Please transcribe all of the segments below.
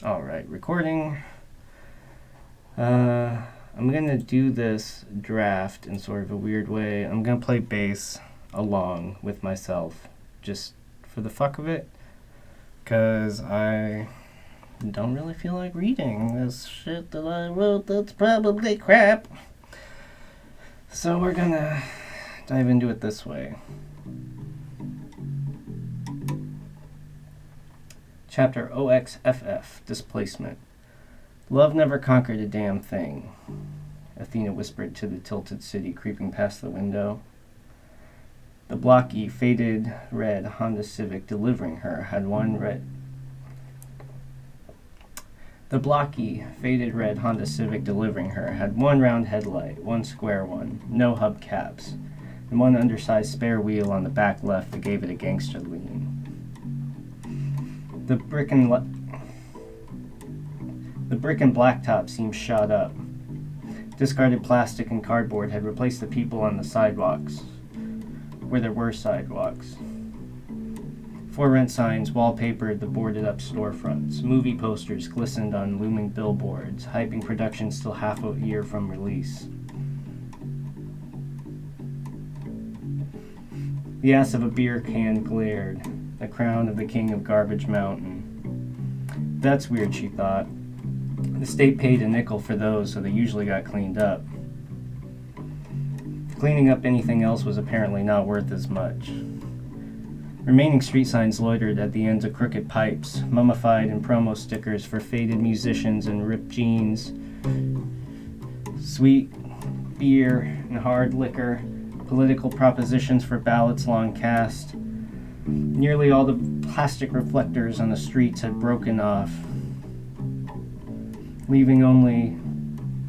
Alright, recording. I'm gonna do this draft in sort of a weird way. I'm gonna play bass along with myself, just for the fuck of it, because I don't really feel like reading this shit that I wrote that's probably crap. So we're gonna dive into it this way. Chapter OXFF, Displacement. Love never conquered a damn thing, Aethina whispered to the tilted city creeping past the window. The blocky, faded red Honda Civic delivering her had one round headlight, one square one, no hubcaps, and one undersized spare wheel on the back left that gave it a gangster lean. The brick and blacktop seemed shot up. Discarded plastic and cardboard had replaced the people on the sidewalks, where there were sidewalks. For rent signs wallpapered the boarded-up storefronts. Movie posters glistened on looming billboards, hyping production still half a year from release. The ass of a beer can glared, the crown of the king of Garbage Mountain. That's weird, she thought. The state paid a nickel for those, so they usually got cleaned up. Cleaning up anything else was apparently not worth as much. Remaining street signs loitered at the ends of crooked pipes, mummified in promo stickers for faded musicians and ripped jeans, sweet beer and hard liquor, political propositions for ballots long cast. Nearly all the plastic reflectors on the streets had broken off, leaving only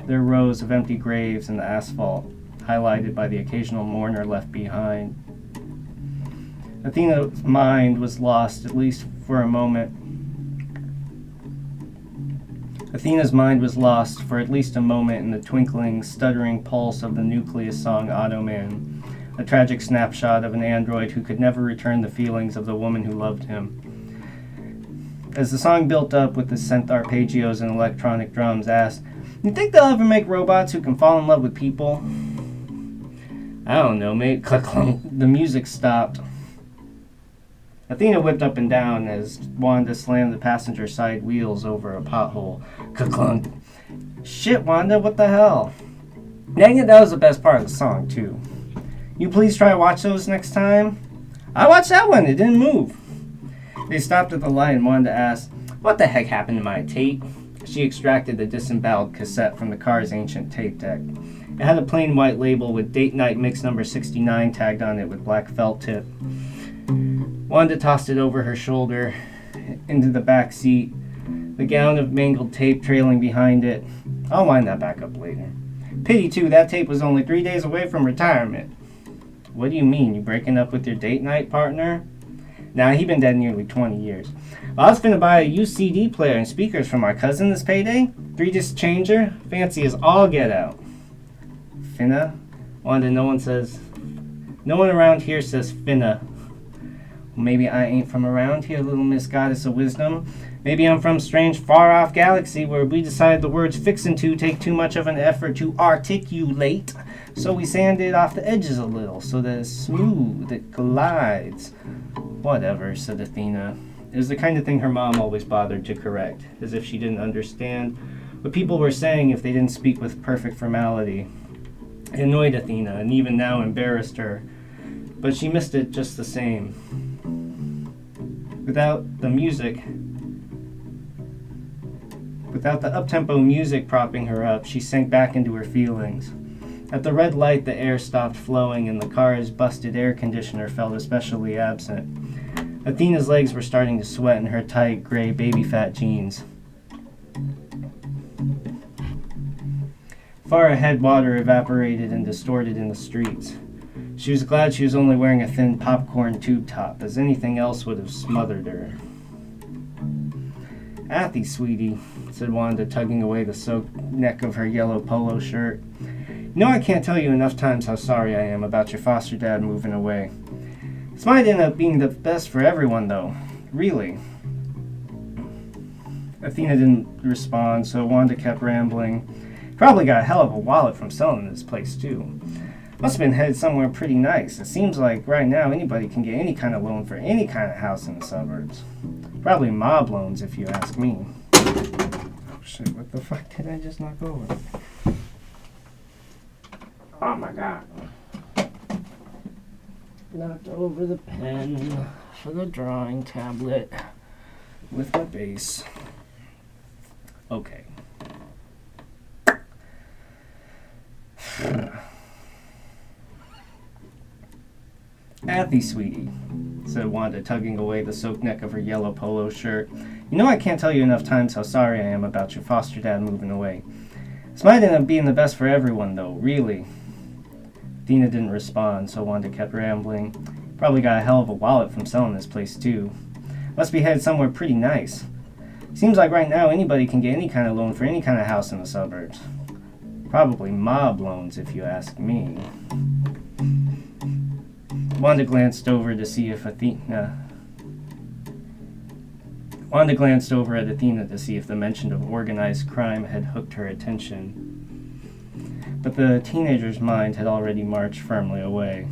their rows of empty graves in the asphalt, highlighted by the occasional mourner left behind. Athena's mind was lost, at least for a moment. Athena's mind was lost for at least a moment in the twinkling, stuttering pulse of the Nucleus song Automan, a tragic snapshot of an android who could never return the feelings of the woman who loved him. As the song built up with the synth arpeggios and electronic drums, asked, "You think they'll ever make robots who can fall in love with people?" "I don't know, mate." Click-clunk. The music stopped. Aethina whipped up and down as Wanda slammed the passenger side wheels over a pothole. Click-clunk. "Shit, Wanda, what the hell?" Dang it, that was the best part of the song, too. "You please try to watch those next time?" "I watched that one, it didn't move." They stopped at the light and Wanda asked, "What the heck happened to my tape?" She extracted the disemboweled cassette from the car's ancient tape deck. It had a plain white label with date night mix number 69 tagged on it with black felt tip. Wanda tossed it over her shoulder into the back seat, the gown of mangled tape trailing behind it. "I'll wind that back up later." "Pity, too, that tape was only 3 days away from retirement." "What do you mean, you breaking up with your date night partner?" "Nah, he been dead nearly 20 years. Well, I was finna buy a used CD player and speakers for my cousin this payday. 3-disc changer, fancy as all get out." "Finna?" Wanda, no one around here says finna. "Well, maybe I ain't from around here, little Miss Goddess of Wisdom. Maybe I'm from strange far-off galaxy where we decided the words fixin' to take too much of an effort to articulate, so we sanded off the edges a little so that it's smooth, it glides." "Whatever," said Aethina. It was the kind of thing her mom always bothered to correct, as if she didn't understand what people were saying if they didn't speak with perfect formality. It annoyed Aethina, and even now embarrassed her, but she missed it just the same. Without the up-tempo music propping her up, she sank back into her feelings. At the red light, the air stopped flowing, and the car's busted air conditioner felt especially absent. Athena's legs were starting to sweat in her tight, gray, baby-fat jeans. Far ahead, water evaporated and distorted in the streets. She was glad she was only wearing a thin popcorn tube top, as anything else would have smothered her. "Athie, sweetie," said Wanda, tugging away the soaked neck of her yellow polo shirt. "You know, I can't tell you enough times how sorry I am about your foster dad moving away. This might end up being the best for everyone, though. Really." Athena didn't respond, so Wanda kept rambling. Probably got a hell of a wallet from selling this place, too. Must have been headed somewhere pretty nice. It seems like right now anybody can get any kind of loan for any kind of house in the suburbs. Probably mob loans, if you ask me. Oh shit, what the fuck did I just knock over? Oh my god. Knocked over the pen for the drawing tablet with my base. Okay. Athy, sweetie, said Wanda, tugging away the soaked neck of her yellow polo shirt. You know I can't tell you enough times how sorry I am about your foster dad moving away. This might end up being the best for everyone, though, really. Athena didn't respond, so Wanda kept rambling. Probably got a hell of a wallet from selling this place, too. Must be headed somewhere pretty nice. Seems like right now anybody can get any kind of loan for any kind of house in the suburbs. Probably mob loans, if you ask me. Wanda glanced over at Athena to see if the mention of organized crime had hooked her attention. But the teenager's mind had already marched firmly away.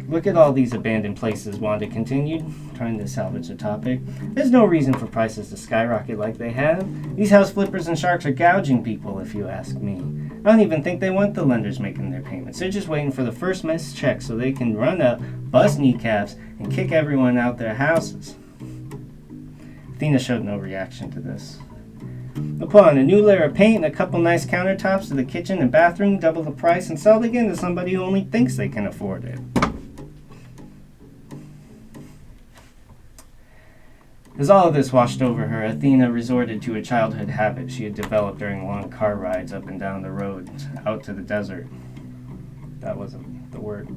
Look at all these abandoned places, Wanda continued, trying to salvage the topic. There's no reason for prices to skyrocket like they have. These house flippers and sharks are gouging people, if you ask me. I don't even think they want the lenders making their payments. They're just waiting for the first missed check so they can run up, bust kneecaps, and kick everyone out their houses. Athena showed no reaction to this. They'll put on a new layer of paint and a couple nice countertops to the kitchen and bathroom, double the price, and sell it again to somebody who only thinks they can afford it. As all of this washed over her, Athena resorted to a childhood habit she had developed during long car rides up and down the road out to the desert. That wasn't the word.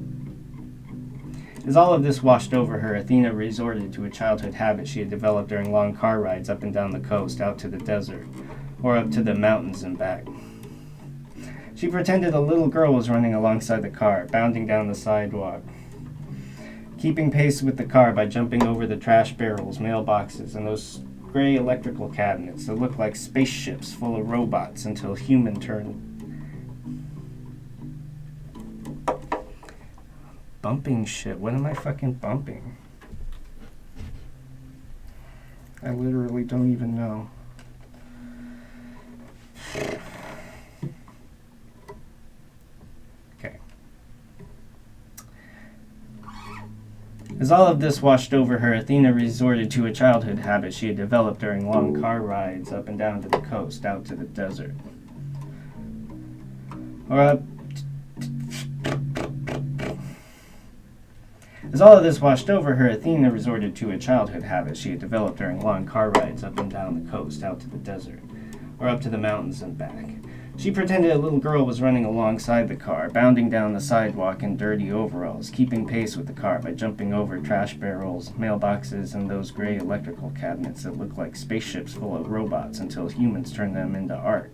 As all of this washed over her, Athena resorted to a childhood habit she had developed during long car rides up and down the coast out to the desert, or up to the mountains and back. She pretended a little girl was running alongside the car, bounding down the sidewalk, keeping pace with the car by jumping over the trash barrels, mailboxes, and those gray electrical cabinets that looked like spaceships full of robots until human turned. Bumping shit. What am I fucking bumping? I literally don't even know. As all of this washed over her, Athena resorted to a childhood habit she had developed during long car rides up and down to the coast, out to the desert. As all of this washed over her, Athena resorted to a childhood habit she had developed during long car rides up and down the coast, out to the desert, or up to the mountains and back. She pretended a little girl was running alongside the car, bounding down the sidewalk in dirty overalls, keeping pace with the car by jumping over trash barrels, mailboxes, and those gray electrical cabinets that looked like spaceships full of robots until humans turned them into art.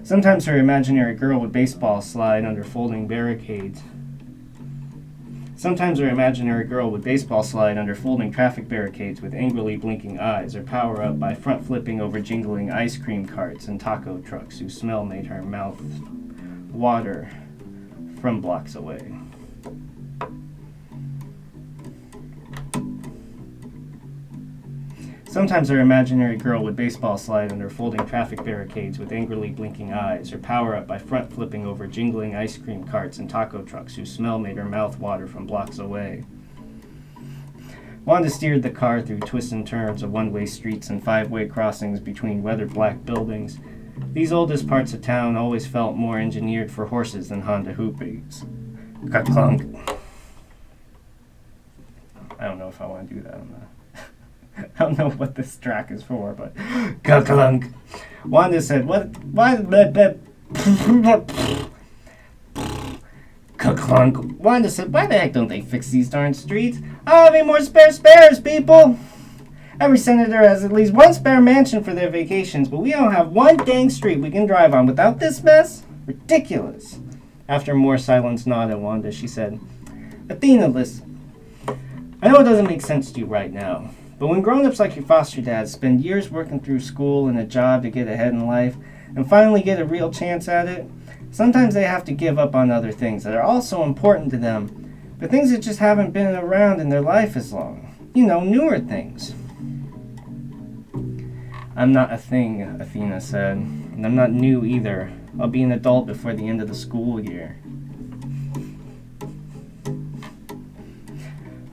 Sometimes her imaginary girl would baseball slide under folding barricades. Sometimes her imaginary girl would baseball slide under folding traffic barricades with angrily blinking eyes, or power up by front flipping over jingling ice cream carts and taco trucks whose smell made her mouth water from blocks away. Sometimes her imaginary girl would baseball slide under folding traffic barricades with angrily blinking eyes, or power up by front flipping over jingling ice cream carts and taco trucks whose smell made her mouth water from blocks away. Wanda steered the car through twists and turns of one-way streets and five-way crossings between weathered black buildings. These oldest parts of town always felt more engineered for horses than Honda Hoopies. Ka-clunk. I don't know if I want to do that on that. I don't know what this track is for, but ka-clunk. Wanda said, ka-clunk. Wanda said, why the heck don't they fix these darn streets? Oh, I need more spares, people. Every senator has at least one spare mansion for their vacations, but we don't have one dang street we can drive on without this mess? Ridiculous. After more silence gnawed at Wanda, she said, Athena, listen. I know it doesn't make sense to you right now, But when grown-ups like your foster dad spend years working through school and a job to get ahead in life and finally get a real chance at it, sometimes they have to give up on other things that are also important to them, but things that just haven't been around in their life as long. Newer things. I'm not a thing, Aethina said, and I'm not new either. I'll be an adult before the end of the school year.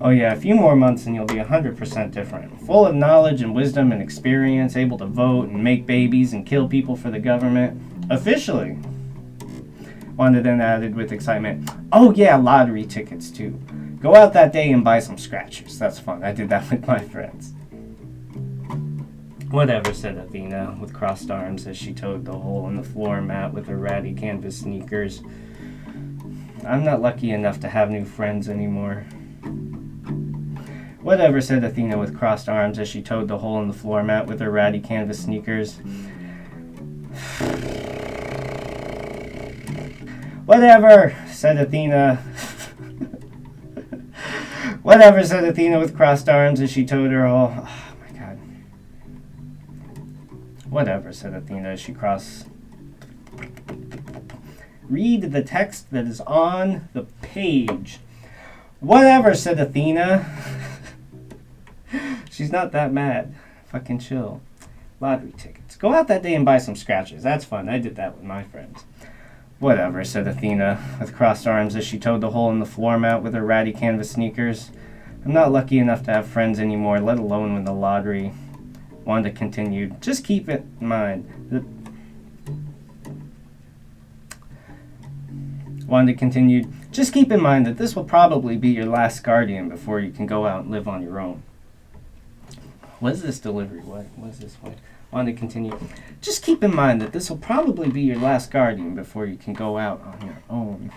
Oh yeah, a few more months and you'll be 100% different. Full of knowledge and wisdom and experience, able to vote and make babies and kill people for the government. Officially. Wanda then added with excitement, oh yeah, lottery tickets too. Go out that day and buy some scratchers. That's fun. I did that with my friends. Whatever, said Aethina, with crossed arms as she toed the hole in the floor mat with her ratty canvas sneakers. I'm not lucky enough to have new friends anymore. Whatever, said Aethina with crossed arms as she toed the hole in the floor mat with her ratty canvas sneakers. Whatever, said Aethina. Whatever, said Aethina with crossed arms as she toed her hole. Oh my god. Whatever, said Aethina as she crossed. Read the text that is on the page. Whatever, said Aethina. She's not that mad. Fucking chill. Lottery tickets. Go out that day and buy some scratchers. That's fun. I did that with my friends. Whatever, said Aethina, with crossed arms as she toed the hole in the floor mat with her ratty canvas sneakers. I'm not lucky enough to have friends anymore, let alone win the lottery. Wanda continued, just keep it in mind that... Wanda continued, just keep in mind that this will probably be your last guardian before you can go out and live on your own. What is this delivery? What is this? What? Wanda continued, just keep in mind that this will probably be your last guardian before you can go out on your own.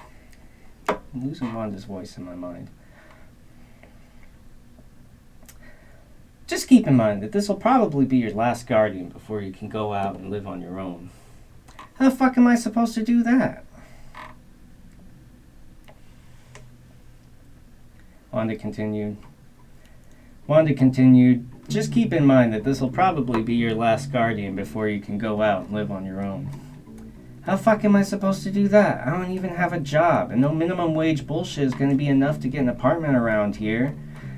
I'm losing Wanda's voice in my mind. Just keep in mind that this will probably be your last guardian before you can go out and live on your own. How the fuck am I supposed to do that? Wanda continued, just keep in mind that this will probably be your last guardian before you can go out and live on your own. How the fuck am I supposed to do that? I don't even have a job, and no minimum wage bullshit is going to be enough to get an apartment around here.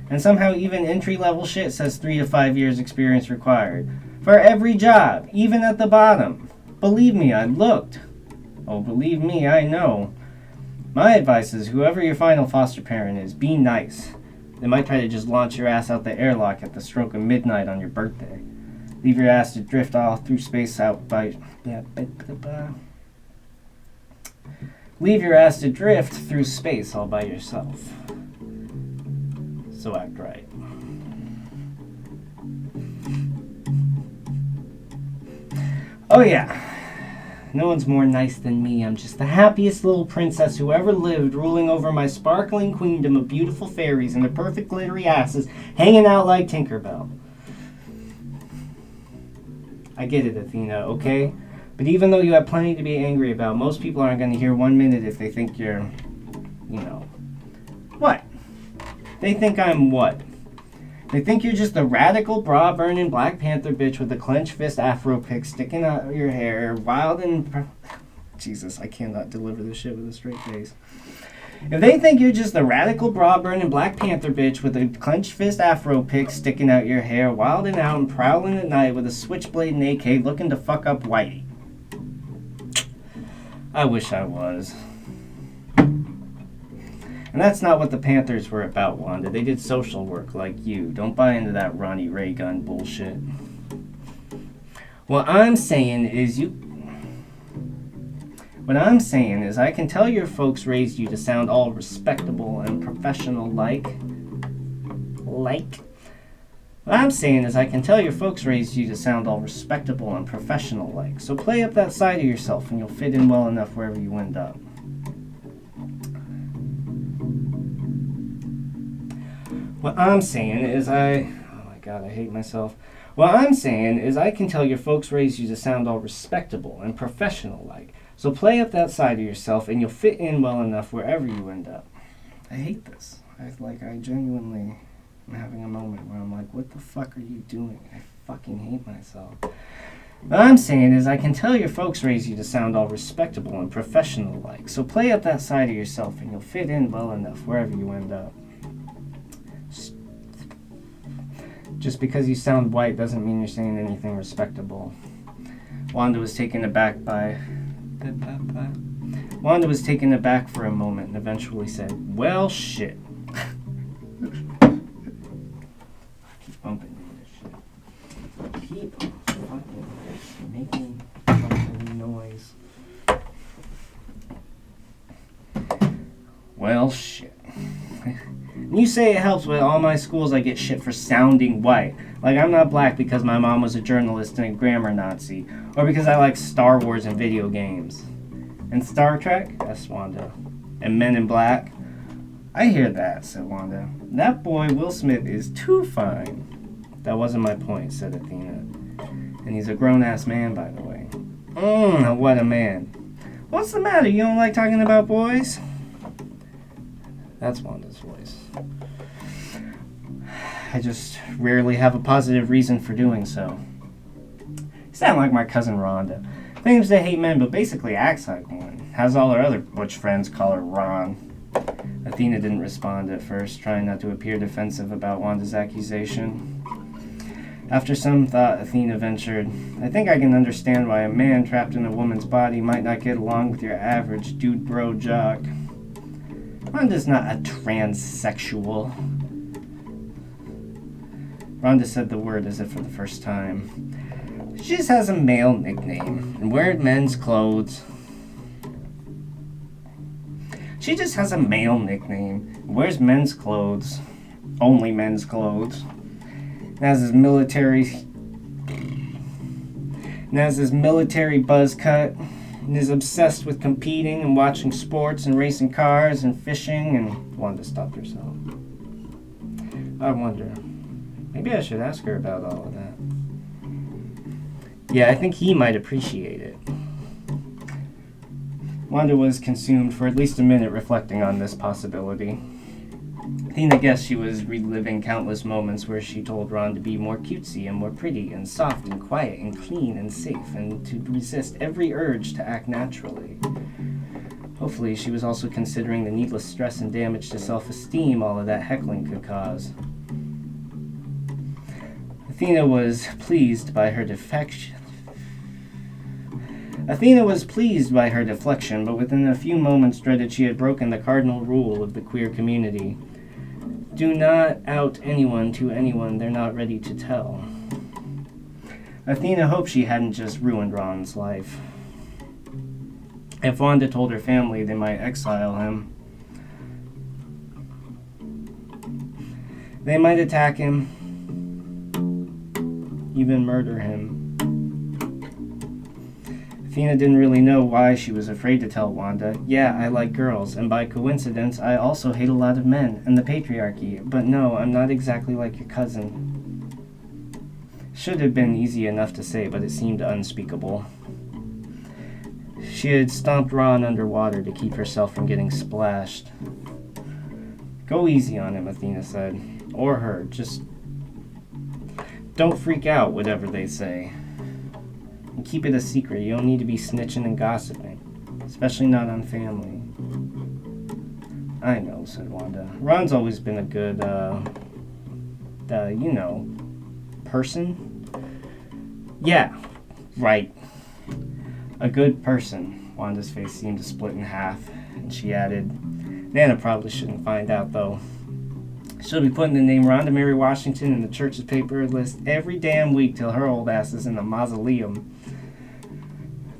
And somehow even entry-level shit says 3 to 5 years experience required. For every job, even at the bottom. Believe me, I looked. Oh, believe me, I know. My advice is whoever your final foster parent is, be nice. They might try to just launch your ass out the airlock at the stroke of midnight on your birthday. Leave your ass to drift all through space out by... Leave your ass to drift through space all by yourself. So act right. Oh yeah. No one's more nice than me. I'm just the happiest little princess who ever lived, ruling over my sparkling queendom of beautiful fairies and their perfect glittery asses hanging out like Tinkerbell. I get it, Aethina, okay? But even though you have plenty to be angry about, most people aren't going to hear 1 minute if they think you're, What? They think I'm what? They think you're just a radical, bra-burning Black Panther bitch with a clenched fist afro pick sticking out of your hair, wild and... Jesus, I cannot deliver this shit with a straight face. If they think you're just a radical, bra-burning Black Panther bitch with a clenched fist afro pick sticking out your hair, wild and out and prowling at night with a switchblade and AK looking to fuck up Whitey. I wish I was. And that's not what the Panthers were about, Wanda. They did social work like you. Don't buy into that Ronnie Ray gun bullshit. What I'm saying is I can tell your folks raised you to sound all respectable and professional like. What I'm saying is I can tell your folks raised you to sound all respectable and professional like. So play up that side of yourself and you'll fit in well enough wherever you end up. What I'm saying is oh my god, I hate myself. What I'm saying is I can tell your folks raised you to sound all respectable and professional like. So play up that side of yourself and you'll fit in well enough wherever you end up. I hate this. I genuinely I'm having a moment where I'm like, what the fuck are you doing? I fucking hate myself. What I'm saying is I can tell your folks raised you to sound all respectable and professional-like, so play up that side of yourself and you'll fit in well enough wherever you end up. Just because you sound white doesn't mean you're saying anything respectable. Wanda was taken aback for a moment and eventually said, well, shit. I keep bumping into this shit. Keep fucking making fucking noise. Well, shit. You say it helps, but all my schools I get shit for sounding white. Like I'm not black because my mom was a journalist and a grammar Nazi, or because I like Star Wars and video games. And Star Trek? Asked Wanda. And Men in Black? I hear that, said Wanda. That boy, Will Smith, is too fine. That wasn't my point, said Athena. And he's a grown-ass man, by the way. What a man. What's the matter? You don't like talking about boys? That's Wanda's voice. I just rarely have a positive reason for doing so. You sound like my cousin Rhonda. Claims to hate men, but basically acts like one. Has all her other butch friends call her Ron. Athena didn't respond at first, trying not to appear defensive about Wanda's accusation. After some thought, Athena ventured, I think I can understand why a man trapped in a woman's body might not get along with your average dude bro jock. Rhonda's not a transsexual. Rhonda said the word as if for the first time. She just has a male nickname and wears men's clothes. She just has a male nickname and wears men's clothes. Only men's clothes. And has his military buzz cut. And is obsessed with competing and watching sports and racing cars and fishing, and Wanda stopped herself. I wonder, maybe I should ask her about all of that. Yeah, I think he might appreciate it. Wanda was consumed for at least a minute reflecting on this possibility. Athena guessed she was reliving countless moments where she told Ron to be more cutesy and more pretty and soft and quiet and clean and safe and to resist every urge to act naturally. Hopefully, she was also considering the needless stress and damage to self-esteem all of that heckling could cause. Athena was pleased by her deflection, but within a few moments dreaded she had broken the cardinal rule of the queer community. Do not out anyone to anyone they're not ready to tell. Athena hoped she hadn't just ruined Ron's life. If Wanda told her family, they might exile him. They might attack him, even murder him. Athena didn't really know why she was afraid to tell Wanda, yeah, I like girls, and by coincidence, I also hate a lot of men and the patriarchy, but no, I'm not exactly like your cousin. Should have been easy enough to say, but it seemed unspeakable. She had stomped Ron underwater to keep herself from getting splashed. Go easy on him, Athena said. Or her, just don't freak out, whatever they say. And keep it a secret. You don't need to be snitching and gossiping. Especially not on family. I know, said Wanda. Ron's always been a good, person. Yeah, right. A good person. Wanda's face seemed to split in half, and she added, Nana probably shouldn't find out, though. She'll be putting the name Rhonda Mary Washington in the church's paper list every damn week till her old ass is in the mausoleum.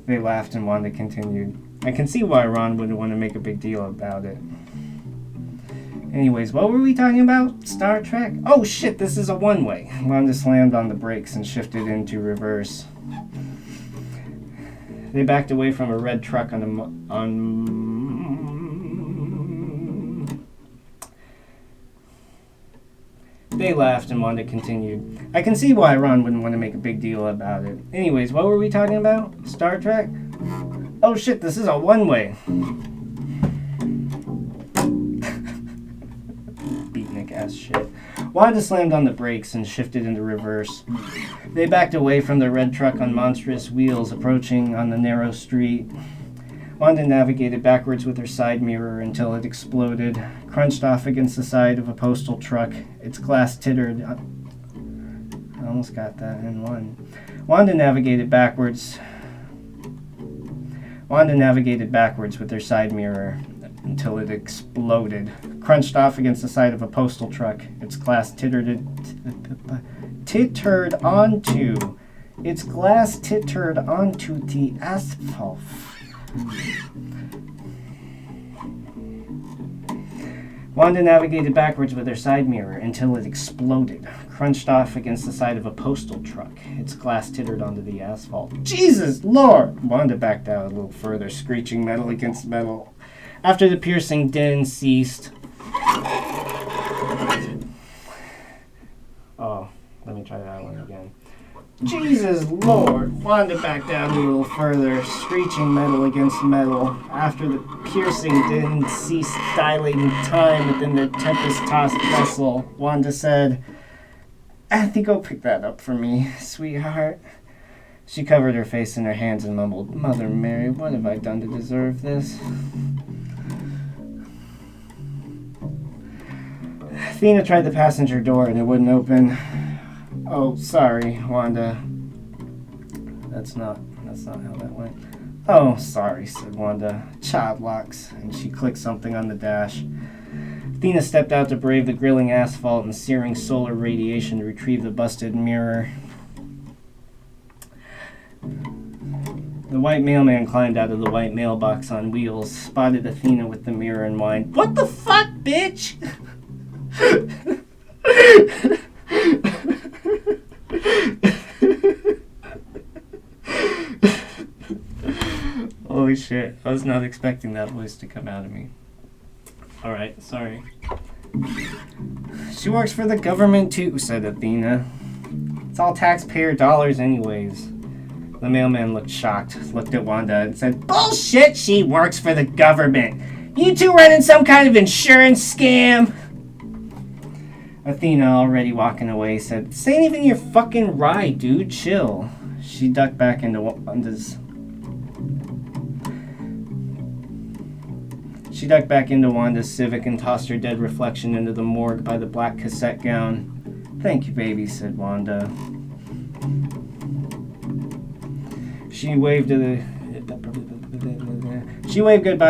They laughed and Wanda continued. I can see why Ron wouldn't want to make a big deal about it. Anyways, what were we talking about? Star Trek? Oh shit, this is a one-way. Wanda slammed on the brakes and shifted into reverse. They backed away from a red truck They laughed and Wanda continued. I can see why Ron wouldn't want to make a big deal about it. Anyways, what were we talking about? Star Trek? Oh shit, this is a one-way. Beatnik ass shit. Wanda slammed on the brakes and shifted into reverse. They backed away from the red truck on monstrous wheels, approaching on the narrow street. Wanda navigated backwards with her side mirror until it exploded, crunched off against the side of a postal truck. Its glass tittered. I almost got that in one. Wanda navigated backwards with her side mirror until it exploded, crunched off against the side of a postal truck. Its glass tittered onto the asphalt. Wanda navigated backwards with her side mirror until it exploded, crunched off against the side of a postal truck. Its glass tittered onto the asphalt. Jesus Lord! Wanda backed out a little further, screeching metal against metal. After the piercing din ceased... Oh, let me try that one again. Jesus Lord! Wanda backed out a little further, screeching metal against metal. After the piercing din ceased dilating time within the tempest-tossed vessel, Wanda said, "Aethy, go pick that up for me, sweetheart." She covered her face in her hands and mumbled, "Mother Mary, what have I done to deserve this?" Athena tried the passenger door and it wouldn't open. "Oh, sorry, Wanda. That's not how that went." "Oh, sorry," said Wanda. "Child locks." And she clicked something on the dash. Athena stepped out to brave the grilling asphalt and searing solar radiation to retrieve the busted mirror. The white mailman climbed out of the white mailbox on wheels, spotted Athena with the mirror, and whined, "What the fuck, bitch?" Holy shit, I was not expecting that voice to come out of me. Alright, sorry. "She works for the government too," said Athena. "It's all taxpayer dollars anyways." The mailman looked shocked, looked at Wanda, and said, "Bullshit, she works for the government. You two running some kind of insurance scam?" Athena, already walking away, said, "This ain't even your fucking ride, dude. Chill." She ducked back into Wanda's Civic and tossed her dead reflection into the morgue by the black cassette gown. "Thank you, baby," said Wanda. She waved goodbye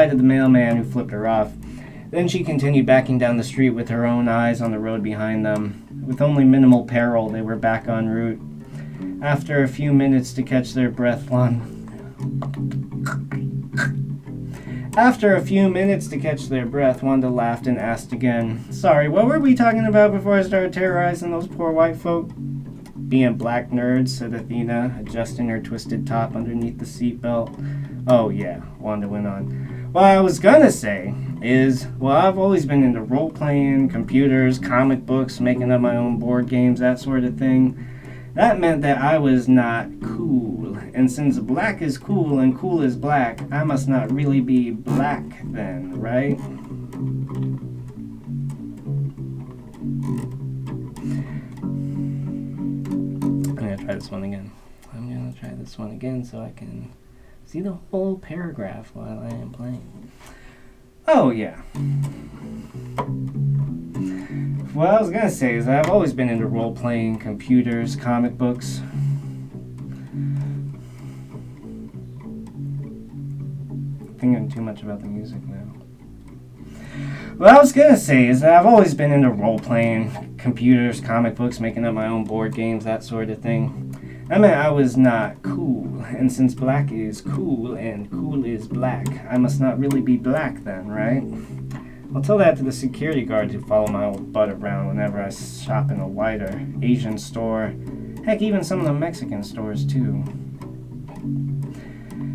to the mailman who flipped her off. Then she continued backing down the street with her own eyes on the road behind them. With only minimal peril, they were back en route. After a few minutes to catch their breath, Wanda laughed and asked again, "Sorry, what were we talking about before I started terrorizing those poor white folk?" "Being black nerds," said Athena, adjusting her twisted top underneath the seatbelt. "Oh yeah," Wanda went on. "What I was gonna say is, I've always been into role-playing, computers, comic books, making up my own board games, that sort of thing. That meant that I was not cool. And since black is cool and cool is black, I must not really be black then, right?" I'm going to try this one again so I can see the whole paragraph while I am playing. "Oh, yeah. What I was going to say is that I've always been into role-playing, computers, comic books. Thinking too much about the music now. What I was going to say is that I've always been into role-playing, computers, comic books, making up my own board games, that sort of thing. I meant I was not cool, and since black is cool and cool is black, I must not really be black then, right? I'll tell that to the security guards who follow my old butt around whenever I shop in a whiter Asian store. Heck, even some of the Mexican stores, too."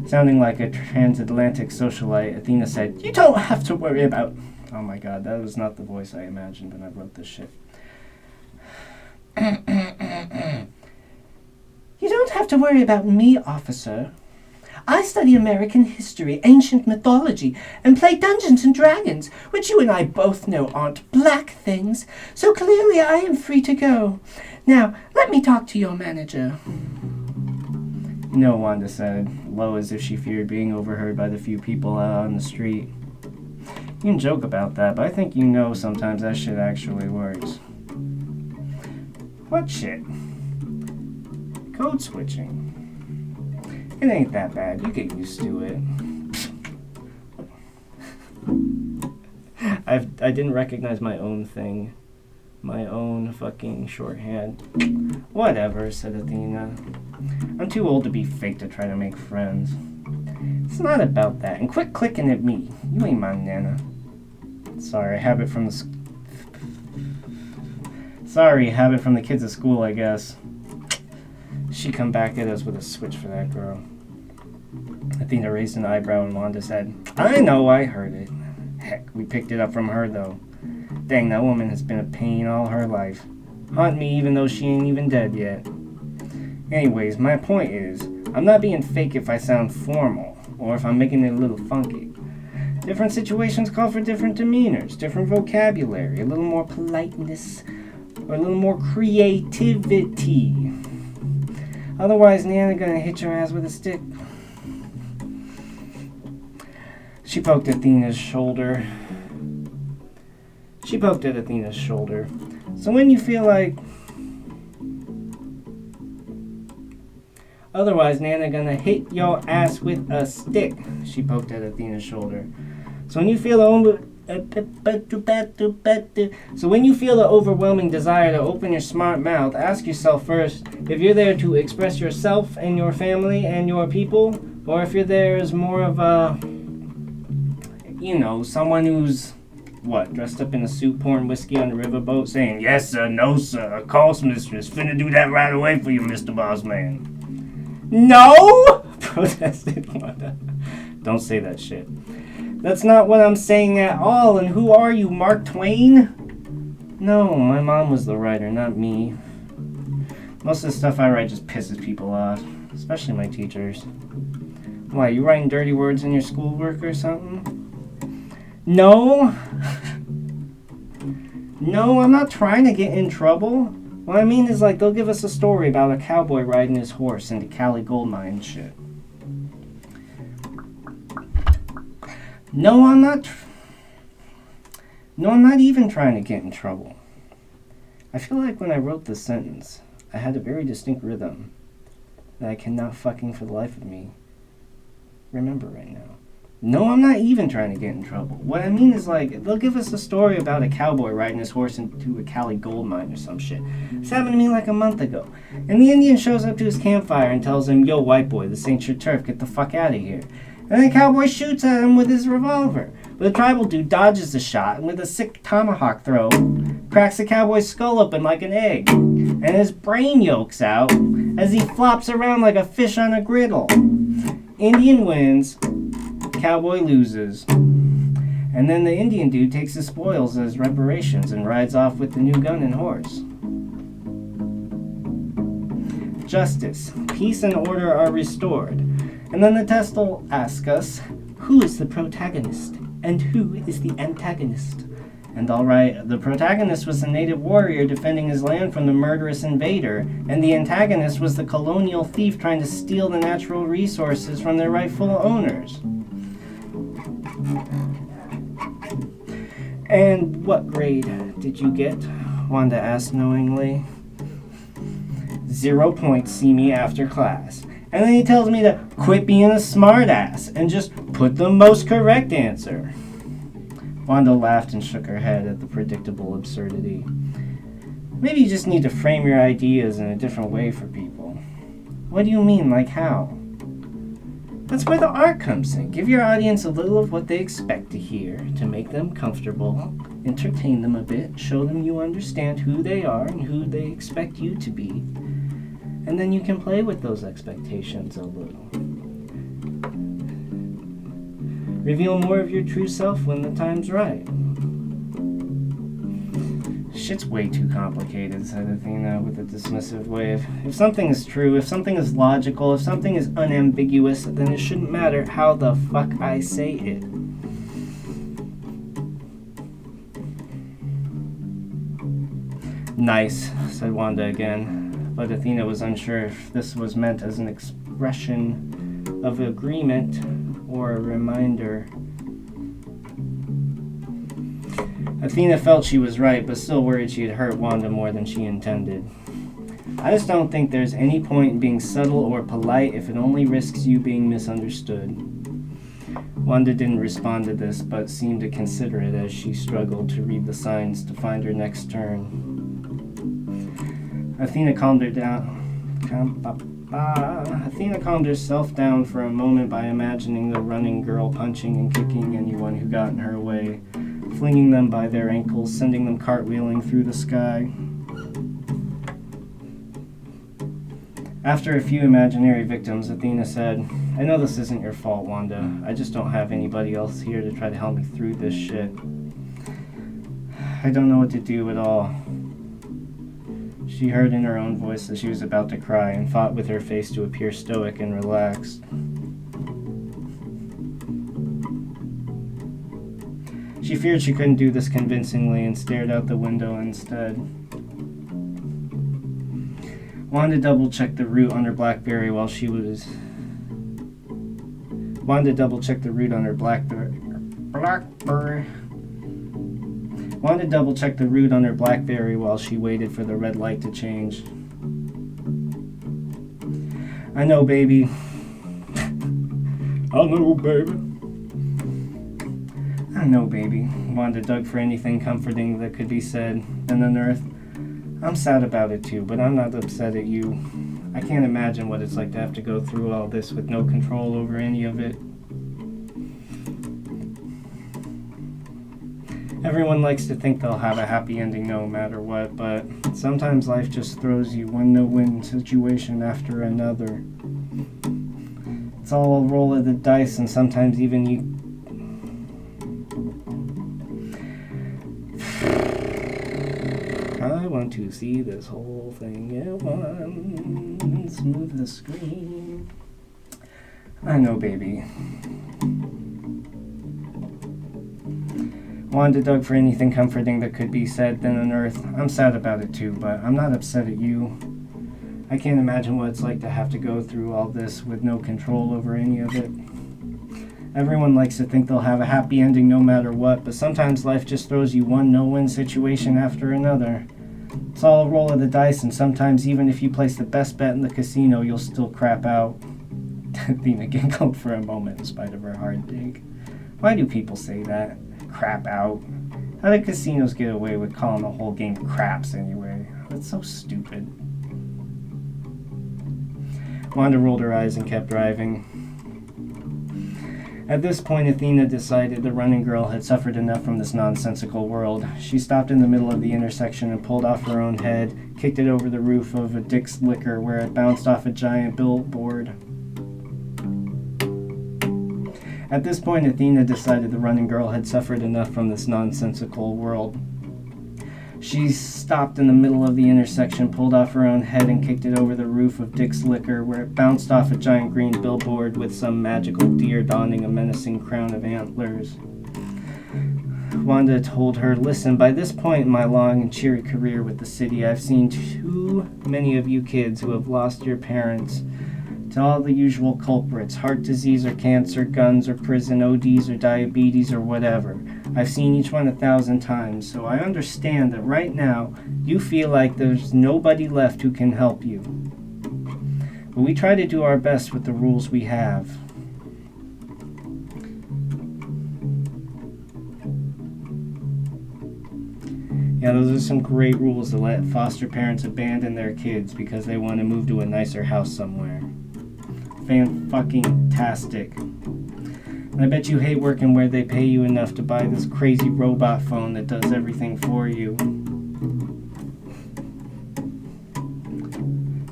Sounding like a transatlantic socialite, Athena said, "You don't have to worry about..." Oh my god, that was not the voice I imagined when I wrote this shit. "You don't have to worry about me, officer. I study American history, ancient mythology, and play Dungeons and Dragons, which you and I both know aren't black things, so clearly I am free to go. Now, let me talk to your manager. No, Wanda said, low as if she feared being overheard by the few people out on the street. You can joke about that, but I think you know sometimes that shit actually works. What shit? Code switching. It ain't that bad. You get used to it. I didn't recognize my own thing. My own fucking shorthand. Whatever, said Athena. I'm too old to be fake to try to make friends. It's not about that. And quit clicking at me. You ain't my nana. Sorry, habit from the kids at school, I guess. She come back at us with a switch for that girl. Athena raised an eyebrow and Wanda said, I know, I heard it. Heck, we picked it up from her, though. Dang, that woman has been a pain all her life. Haunt me even though she ain't even dead yet. Anyways, my point is, I'm not being fake if I sound formal, or if I'm making it a little funky. Different situations call for different demeanors, different vocabulary, a little more politeness, or a little more creativity. Otherwise, Nana gonna hit your ass with a stick. She poked at Athena's shoulder. So when you feel like... Otherwise, Nana gonna hit your ass with a stick. She poked at Athena's shoulder. So when you feel the overwhelming desire to open your smart mouth, ask yourself first if you're there to express yourself and your family and your people, or if you're there as more of a, someone who's, dressed up in a suit, pouring whiskey on the riverboat, saying, yes, sir, no, sir, a course, mistress, finna do that right away for you, Mr. Bossman. No! Protested Wanda. Don't say that shit. That's not what I'm saying at all, and who are you, Mark Twain? No, my mom was the writer, not me. Most of the stuff I write just pisses people off, especially my teachers. Why, you writing dirty words in your schoolwork or something? No. No, I'm not trying to get in trouble. What I mean is, they'll give us a story about a cowboy riding his horse into Cali gold mine and shit. No, I'm not even trying to get in trouble. I feel like when I wrote this sentence, I had a very distinct rhythm that I cannot fucking for the life of me remember right now. No, I'm not even trying to get in trouble. What I mean is, they'll give us a story about a cowboy riding his horse into a Cali gold mine or some shit. This happened to me a month ago. And the Indian shows up to his campfire and tells him, yo, white boy, this ain't your turf, get the fuck out of here. And the cowboy shoots at him with his revolver. But the tribal dude dodges the shot and with a sick tomahawk throw, cracks the cowboy's skull open like an egg. And his brain yolks out as he flops around like a fish on a griddle. Indian wins. Cowboy loses. And then the Indian dude takes the spoils as reparations and rides off with the new gun and horse. Justice, peace and order are restored. And then the test will ask us, who is the protagonist and who is the antagonist? And alright, the protagonist was the native warrior defending his land from the murderous invader, and the antagonist was the colonial thief trying to steal the natural resources from their rightful owners. And what grade did you get? Wanda asked knowingly. 0 points, see me after class. And then he tells me to quit being a smartass and just put the most correct answer. Wanda laughed and shook her head at the predictable absurdity. Maybe you just need to frame your ideas in a different way for people. What do you mean, like how? That's where the art comes in. Give your audience a little of what they expect to hear to make them comfortable, entertain them a bit, show them you understand who they are and who they expect you to be. And then you can play with those expectations a little. Reveal more of your true self when the time's right. shit's way too complicated, said Athena with a dismissive wave. If something is true, if something is logical, if something is unambiguous, then it shouldn't matter how the fuck I say it. Nice, said Wanda again, but Athena was unsure if this was meant as an expression of agreement or a reminder. Athena felt she was right, but still worried she had hurt Wanda more than she intended. I just don't think there's any point in being subtle or polite if it only risks you being misunderstood. Wanda didn't respond to this, but seemed to consider it as she struggled to read the signs to find her next turn. Athena calmed herself down for a moment by imagining the running girl punching and kicking anyone who got in her way, flinging them by their ankles, sending them cartwheeling through the sky. After a few imaginary victims, Athena said, I know this isn't your fault, Wanda. I just don't have anybody else here to try to help me through this shit. I don't know what to do at all. She heard in her own voice that she was about to cry and fought with her face to appear stoic and relaxed. She feared she couldn't do this convincingly and stared out the window instead. Wanda double-checked the route on her BlackBerry while she waited for the red light to change. I know, baby. I know, baby. Wanda dug for anything comforting that could be said, then unearthed. I'm sad about it too, but I'm not upset at you. I can't imagine what it's like to have to go through all this with no control over any of it. Everyone likes to think they'll have a happy ending no matter what, but sometimes life just throws you one no-win situation after another. It's all a roll of the dice, and sometimes even you... I want to see this whole thing at once. Move the screen. I know, baby. Wanda dug for anything comforting that could be said, then unearthed. I'm sad about it too, but I'm not upset at you. I can't imagine what it's like to have to go through all this with no control over any of it. Everyone likes to think they'll have a happy ending no matter what, but sometimes life just throws you one no-win situation after another. It's all a roll of the dice, and sometimes even if you place the best bet in the casino, you'll still crap out. Athena giggled for a moment in spite of her hard dig. Why do people say that? Crap out. How do casinos get away with calling the whole game craps anyway? That's so stupid. Wanda rolled her eyes and kept driving. At this point, Athena decided the running girl had suffered enough from this nonsensical world. She stopped in the middle of the intersection and pulled off her own head, kicked it over the roof of a Dick's Liquor where it bounced off a giant billboard. At this point, Athena decided the running girl had suffered enough from this nonsensical world. She stopped in the middle of the intersection, pulled off her own head, and kicked it over the roof of Dick's Liquor, where it bounced off a giant green billboard with some magical deer donning a menacing crown of antlers. Wanda told her, listen, by this point in my long and cheery career with the city, I've seen too many of you kids who have lost your parents to all the usual culprits, heart disease or cancer, guns or prison, ODs or diabetes or whatever. I've seen each one 1,000 times, so I understand that right now you feel like there's nobody left who can help you. But we try to do our best with the rules we have. Yeah, those are some great rules to let foster parents abandon their kids because they want to move to a nicer house somewhere. Fan-fucking-tastic. I bet you hate working where they pay you enough to buy this crazy robot phone that does everything for you.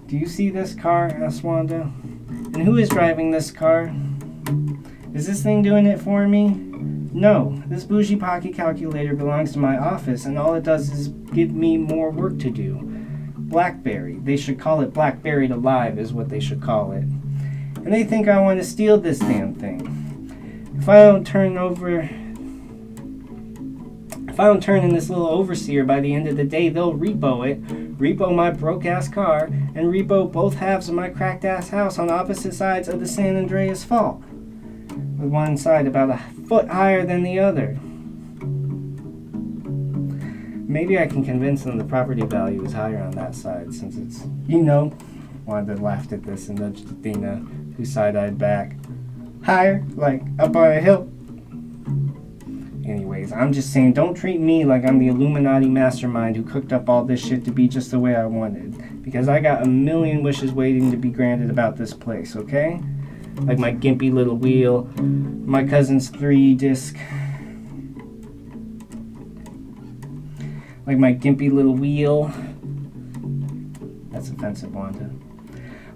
Do you see this car? Asked Wanda. And who is driving this car? Is this thing doing it for me? No, this bougie pocket calculator belongs to my office, and all it does is give me more work to do. Blackberry. They should call it Blackberry Alive is what they should call it. And they think I want to steal this damn thing. If I don't turn in this little overseer by the end of the day, they'll repo my broke-ass car, and repo both halves of my cracked-ass house on opposite sides of the San Andreas Fault, with one side about a foot higher than the other. Maybe I can convince them the property value is higher on that side, since it's, Wanda laughed at this and nudged Athena, who side-eyed back. Higher? Like up on a hill? Anyways, I'm just saying, don't treat me like I'm the Illuminati mastermind who cooked up all this shit to be just the way I wanted. Because I got a million wishes waiting to be granted about this place, okay? Like my gimpy little wheel, my cousin's 3-disc. Like my gimpy little wheel. That's offensive, Wanda.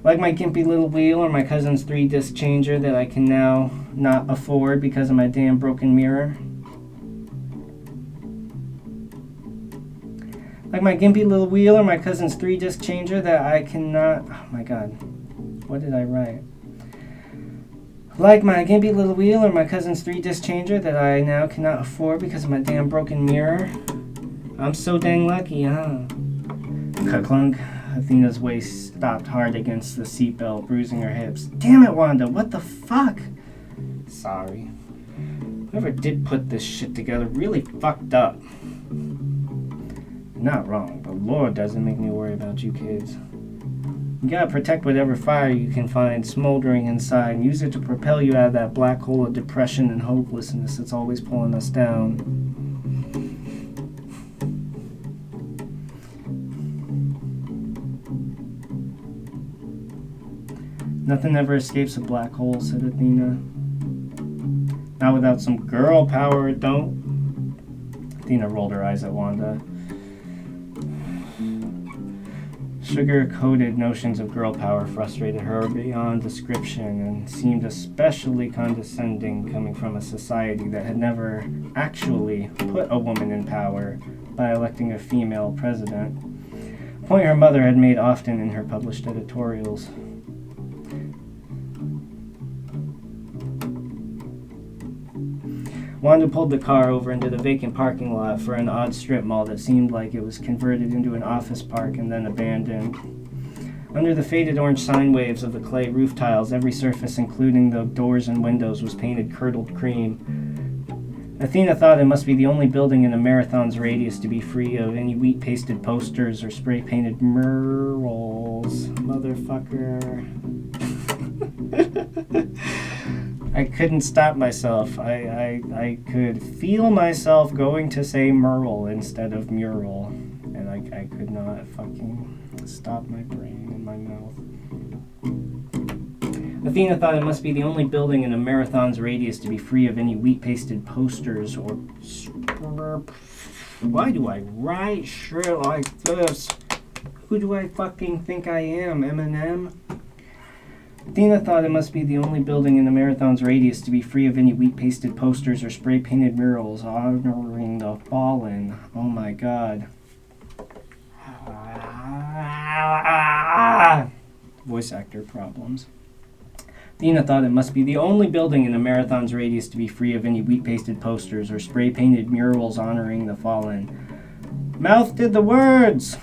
Like my gimpy little wheel or my cousin's 3-disc changer that I can now not afford because of my damn broken mirror. Like my gimpy little wheel or my cousin's 3-disc changer that I cannot... Oh my god. What did I write? Like my gimpy little wheel or my cousin's 3-disc changer that I now cannot afford because of my damn broken mirror. I'm so dang lucky, huh? Ka-clunk. Athena's waist stopped hard against the seatbelt, bruising her hips. Damn it, Wanda, what the fuck? Sorry. Whoever did put this shit together really fucked up. Not wrong, but Lord doesn't make me worry about you kids. You gotta protect whatever fire you can find smoldering inside and use it to propel you out of that black hole of depression and hopelessness that's always pulling us down. Nothing ever escapes a black hole, said Athena. Not without some girl power, it don't. Athena rolled her eyes at Wanda. Sugar-coated notions of girl power frustrated her beyond description and seemed especially condescending coming from a society that had never actually put a woman in power by electing a female president, a point her mother had made often in her published editorials. Wanda pulled the car over into the vacant parking lot for an odd strip mall that seemed like it was converted into an office park and then abandoned. Under the faded orange sine waves of the clay roof tiles, every surface, including the doors and windows, was painted curdled cream. Athena thought it must be the only building in a marathon's radius to be free of any wheat-pasted posters or spray-painted murals. Motherfucker. I couldn't stop myself. I could feel myself going to say Merle instead of mural. And I could not fucking stop my brain in my mouth. Athena thought it must be the only building in a marathon's radius to be free of any wheat-pasted posters or... Why do I write shit like this? Who do I fucking think I am, Eminem? Athena thought it must be the only building in the marathon's radius to be free of any wheat-pasted posters or spray-painted murals honoring the fallen. Oh my god. Voice actor problems. Athena thought it must be the only building in a marathon's radius to be free of any wheat-pasted posters or spray-painted murals honoring the fallen. Mouth did the words!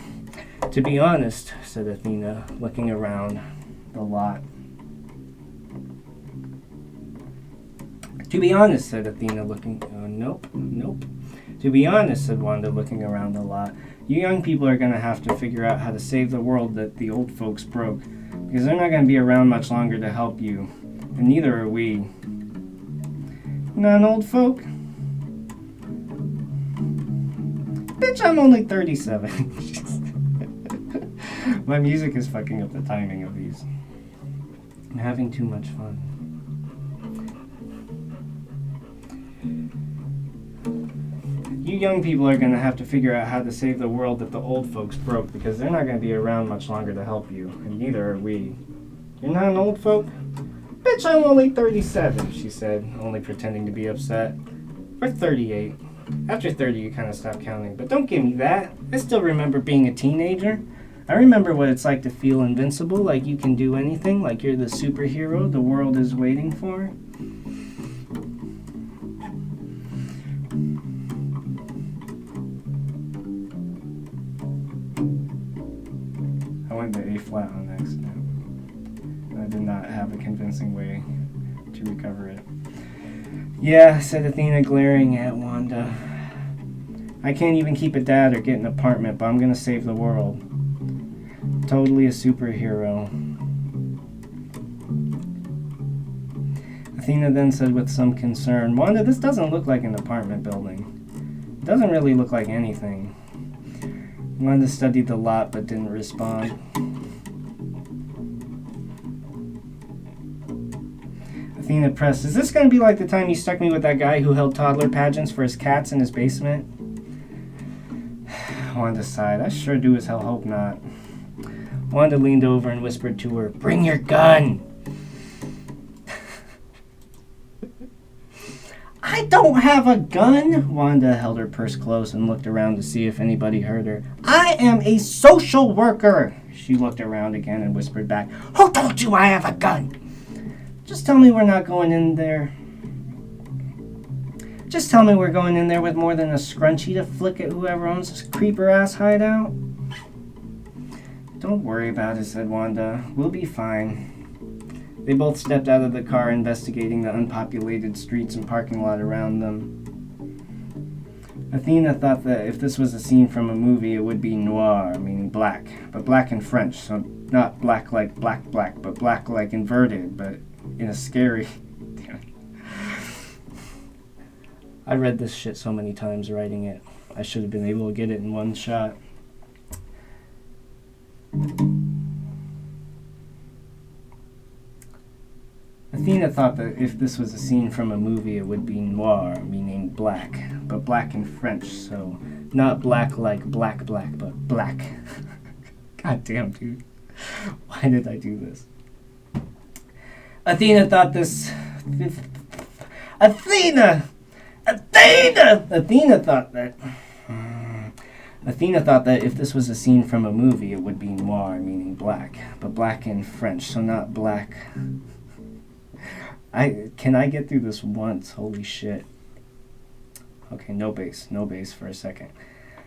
To be honest, said Athena, looking around the lot. To be honest, said Athena, looking... nope. To be honest, said Wanda, looking around the lot. You young people are going to have to figure out how to save the world that the old folks broke, because they're not going to be around much longer to help you, and neither are we. Not an old folk? Bitch, I'm only 37. My music is fucking up the timing of these. I'm having too much fun. You young people are going to have to figure out how to save the world that the old folks broke, because they're not going to be around much longer to help you, and neither are we. You're not an old folk? Bitch, I'm only 37, she said, only pretending to be upset. Or 38. After 30, you kind of stop counting. But don't give me that. I still remember being a teenager. I remember what it's like to feel invincible, like you can do anything, like you're the superhero the world is waiting for. I went to A flat on the next note. I did not have a convincing way to recover it. Yeah, said Aethina, glaring at Wanda. I can't even keep a dad or get an apartment, but I'm gonna save the world. Totally a superhero. Aethina then said with some concern, Wanda, this doesn't look like an apartment building. It doesn't really look like anything. Wanda studied the lot but didn't respond. Aethina pressed, is this going to be like the time you stuck me with that guy who held toddler pageants for his cats in his basement? Wanda sighed, I sure do as hell hope not. Wanda leaned over and whispered to her, bring your gun! I don't have a gun! Wanda held her purse close and looked around to see if anybody heard her. I am a social worker! She looked around again and whispered back, who told you I have a gun? Just tell me we're not going in there. Just tell me we're going in there with more than a scrunchie to flick at whoever owns this creeper-ass hideout. Don't worry about it, said Wanda. We'll be fine. They both stepped out of the car, investigating the unpopulated streets and parking lot around them. Aethina thought that if this was a scene from a movie, it would be noir, meaning black, but black in French, so not black like black, but black like inverted, but in a scary... I read this shit so many times writing it. I should have been able to get it in one shot. Aethina thought that if this was a scene from a movie, it would be noir, meaning black, but black in French, so not black like black, but black. God damn, dude. Why did I do this? Aethina thought this... Aethina thought that if this was a scene from a movie, it would be noir, meaning black, but black in French, so not black... Can I get through this once? Holy shit. Okay, no bass for a second.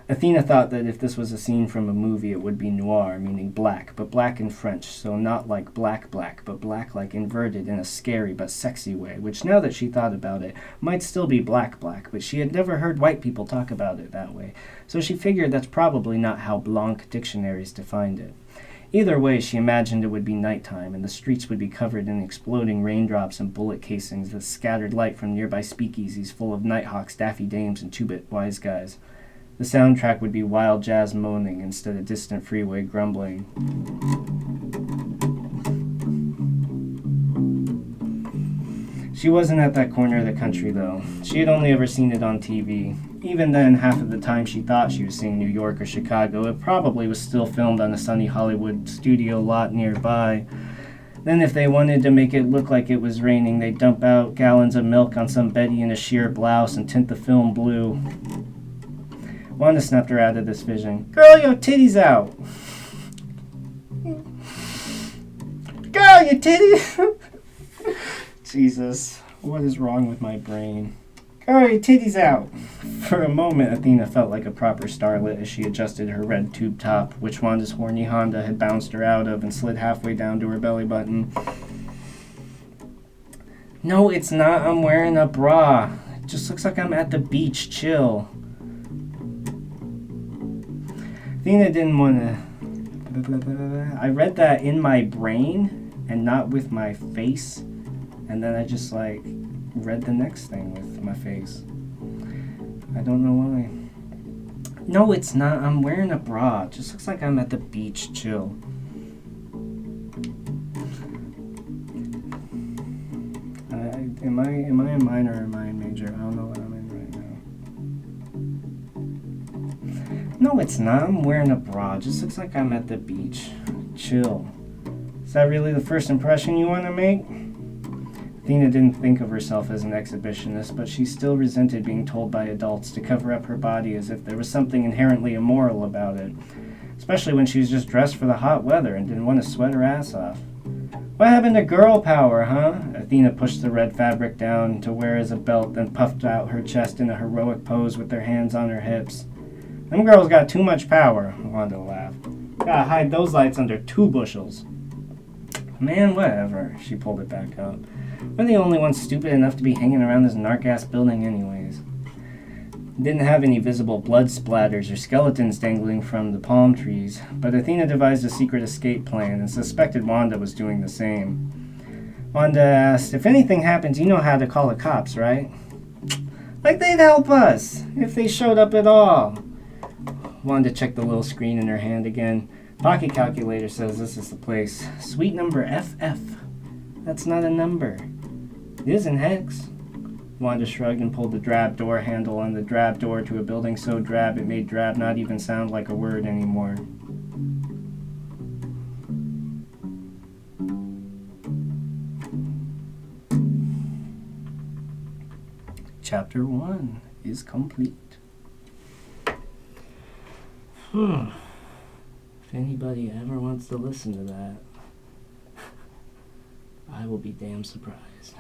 Aethina thought that if this was a scene from a movie, it would be noir, meaning black, but black in French, so not like black, but black like inverted in a scary but sexy way, which now that she thought about it, might still be black, but she had never heard white people talk about it that way, so she figured that's probably not how Blanc dictionaries defined it. Either way, she imagined it would be nighttime, and the streets would be covered in exploding raindrops and bullet casings that scattered light from nearby speakeasies full of nighthawks, daffy dames, and two-bit wise guys. The soundtrack would be wild jazz moaning instead of distant freeway grumbling. She wasn't at that corner of the country, though. She had only ever seen it on TV. Even then, half of the time she thought she was seeing New York or Chicago, it probably was still filmed on a sunny Hollywood studio lot nearby. Then if they wanted to make it look like it was raining, they'd dump out gallons of milk on some Betty in a sheer blouse and tint the film blue. Wanda snapped her out of this vision. Girl, your titties out! Girl, your titties... Jesus, what is wrong with my brain? Girl, your titties out! For a moment, Aethina felt like a proper starlet as she adjusted her red tube top, which Wanda's horny Honda had bounced her out of and slid halfway down to her belly button. No, it's not. I'm wearing a bra. It just looks like I'm at the beach. Chill. Aethina didn't want to... I read that in my brain and not with my face. And then I just, read the next thing with my face. I don't know why. No, it's not. I'm wearing a bra. It just looks like I'm at the beach. Chill. Am I in minor or am I in major? I don't know what I'm in right now. No, it's not. I'm wearing a bra. It just looks like I'm at the beach. Chill. Is that really the first impression you want to make? Athena didn't think of herself as an exhibitionist, but she still resented being told by adults to cover up her body as if there was something inherently immoral about it, especially when she was just dressed for the hot weather and didn't want to sweat her ass off. What happened to girl power, huh? Athena pushed the red fabric down to wear as a belt, then puffed out her chest in a heroic pose with her hands on her hips. Them girls got too much power, Wanda laughed. Gotta hide those lights under 2 bushels. Man, whatever. She pulled it back up. We're the only ones stupid enough to be hanging around this narc-ass building anyways. It didn't have any visible blood splatters or skeletons dangling from the palm trees, but Athena devised a secret escape plan and suspected Wanda was doing the same. Wanda asked, "If anything happens, you know how to call the cops, right?" "Like they'd help us, if they showed up at all." Wanda checked the little screen in her hand again. Pocket calculator says this is the place. Suite number FF. That's not a number. It isn't hex. Wanda shrugged and pulled the drab door handle on the drab door to a building so drab it made drab not even sound like a word anymore. Chapter 1 is complete. If anybody ever wants to listen to that, I will be damn surprised.